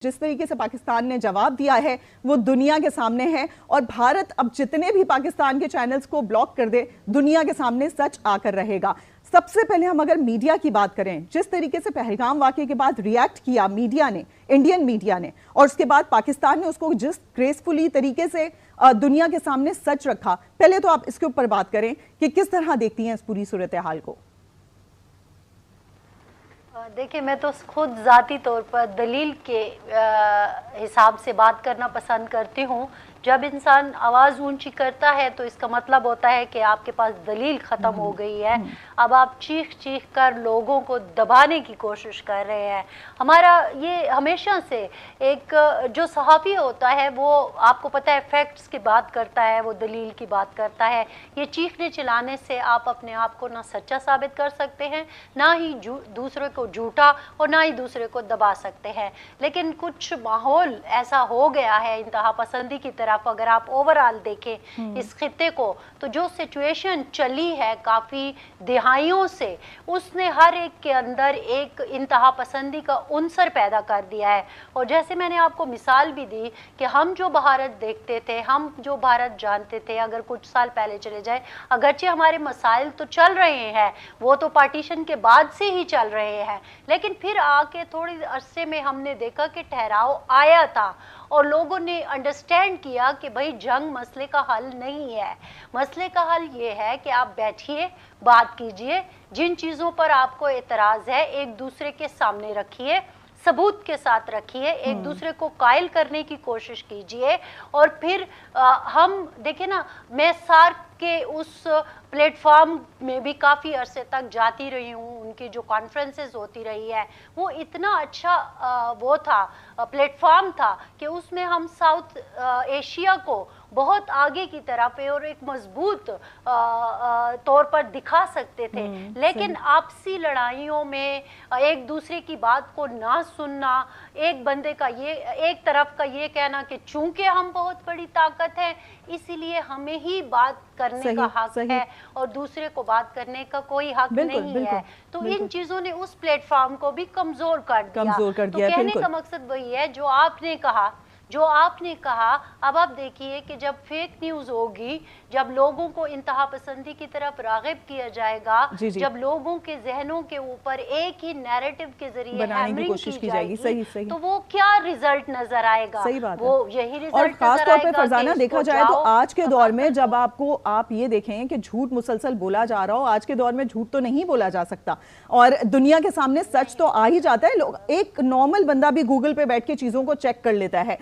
जिस तरीके से पाकिस्तान ने जवाब दिया है वो दुनिया के सामने है और भारत अब जितने भी पाकिस्तान के चैनल्स को ब्लॉक कर दे दुनिया के सामने सच आकर रहेगा। सबसे पहले हम अगर मीडिया की बात करें, जिस तरीके से पहलगाम वाक़े के बाद रिएक्ट किया मीडिया ने, इंडियन मीडिया ने, और उसके बाद पाकिस्तान ने उसको जिस ग्रेसफुली तरीके से दुनिया के सामने सच रखा, पहले तो आप इसके ऊपर बात करें कि किस तरह देखती हैं इस पूरी सूरत हाल को। देखिए, मैं तो खुद ज़ाती तौर पर दलील के हिसाब से बात करना पसंद करती हूँ। जब इंसान आवाज़ ऊंची करता है तो इसका मतलब होता है कि आपके पास दलील ख़त्म हो गई है। अब आप चीख चीख कर लोगों को दबाने की कोशिश कर रहे हैं। हमारा ये हमेशा से एक जो सहाफ़ी होता है वो आपको पता है फैक्ट्स की बात करता है, वो दलील की बात करता है। ये चीखने चिल्लाने से आप अपने आप को ना सच्चा साबित कर सकते हैं, ना ही दूसरे को झूठा और ना ही दूसरे को दबा सकते हैं। लेकिन कुछ माहौल ऐसा हो गया है इंतहा पसंदी की तरफ, अगर आप ओवरऑल देखें इस खित्ते को, तो जो सिचुएशन चली है काफ़ी दिहाइयों से, उसने हर एक के अंदर एक इंतहा पसंदी का उन्सर पैदा कर दिया है। और जैसे मैंने आपको मिसाल भी दी कि हम जो भारत देखते थे, हम जो भारत जानते थे, अगर कुछ साल पहले चले जाए, अगरचे हमारे मसाइल तो चल रहे हैं, वो तो पार्टीशन के बाद से ही चल रहे हैं, लेकिन फिर आके थोड़ी अरसे में हमने देखा कि ठहराव आया था और लोगों ने अंडरस्टैंड किया कि भाई जंग मसले का हल नहीं है। मसले का हल ये है कि आप बैठिए, बात कीजिए, जिन चीज़ों पर आपको एतराज़ है एक दूसरे के सामने रखिए, सबूत के साथ रखिए, एक दूसरे को कायल करने की कोशिश कीजिए। और फिर हम देखें ना, मैं सार्क के उस प्लेटफॉर्म में भी काफ़ी अरसे तक जाती रही हूँ, उनकी जो कॉन्फ्रेंसेस होती रही है वो इतना अच्छा वो था, प्लेटफॉर्म था कि उसमें हम साउथ एशिया को बहुत आगे की तरफ और एक मजबूत तौर पर दिखा सकते थे। लेकिन आपसी लड़ाइयों में एक दूसरे की बात को ना सुनना, एक बंदे का ये, एक तरफ का ये कहना कि चूंकि हम बहुत बड़ी ताकत है इसीलिए हमें ही बात करने का हक है और दूसरे को बात करने का कोई हक नहीं है, तो इन चीजों ने उस प्लेटफॉर्म को भी कमजोर कर दिया। तो कहने का मकसद वही है जो आपने कहा। अब आप देखिए कि जब फेक न्यूज़ होगी, जब लोगों को इंतहा पसंदी की तरफ राग़िब किया जाएगा, जब लोगों के जहनों के ऊपर एक ही नैरेटिव के जरिए हैमरिंग की जाएगी, तो वो क्या रिजल्ट नजर आएगा? वो यही रिजल्ट और खास तौर पे फरजाना देखा जाए तो आज के दौर में जब आप ये देखें कि झूठ मुसलसल बोला जा रहा हो, आज के दौर में झूठ तो नहीं बोला जा सकता और दुनिया के सामने सच तो आ ही जाता है। लोग, एक नॉर्मल बंदा भी गूगल पे बैठ के चीजों को चेक कर लेता है।